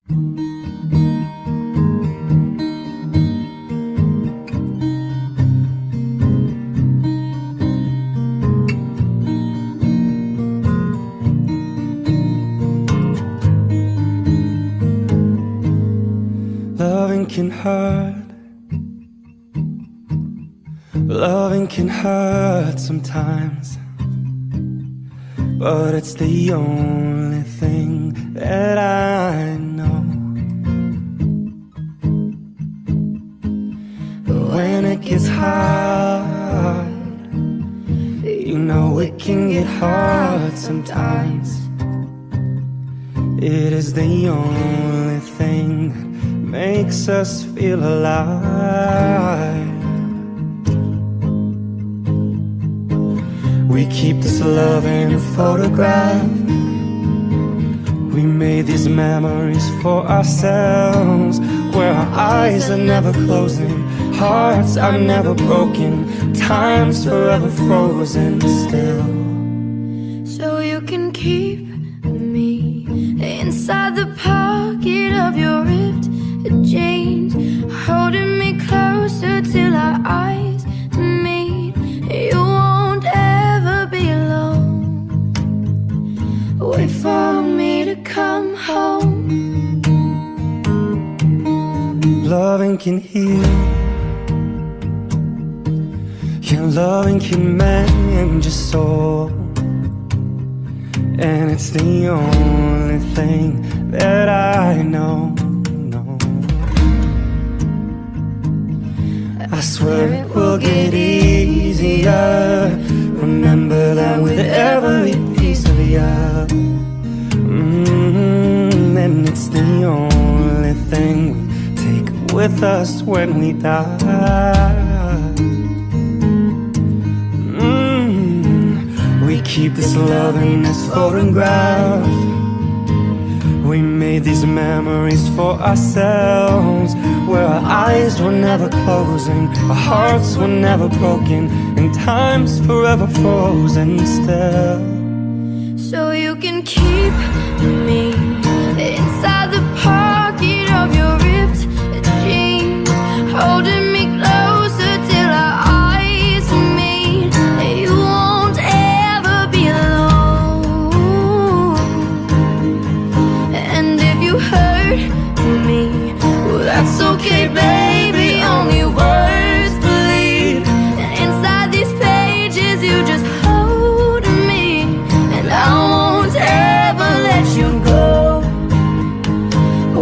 Loving can hurt. Loving can hurt sometimes, but it's the only thing that I know. When it gets hard, you know it can get hard sometimes. It is the only thing that makes us feel alive. We keep this love in a photograph. We made these memories for ourselves, where our eyes are never closing, hearts are never broken, time's forever frozen still. So you can keep me inside the pocket of your ripped jeans, holding me closer till our eyes meet. You won't ever be alone. Wait for me to come home. Loving can heal. Yeah, loving can mend your soul, and it's the only thing that I know. I swear it will get easier. Remember that with every piece of you. And it's the only thing we take with us when we die. We keep this love in this photograph. We made these memories for ourselves, where our eyes were never closing, our hearts were never broken, and time's forever frozen still. So you can keep me inside the pocket of your ripped jeans, holding me closer till our eyes meet. You won't ever be alone. And if you hurt me, well, that's okay, baby, only words bleed. And inside these pages you just hold me, and I won't ever let you go.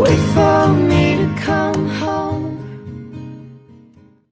Wait for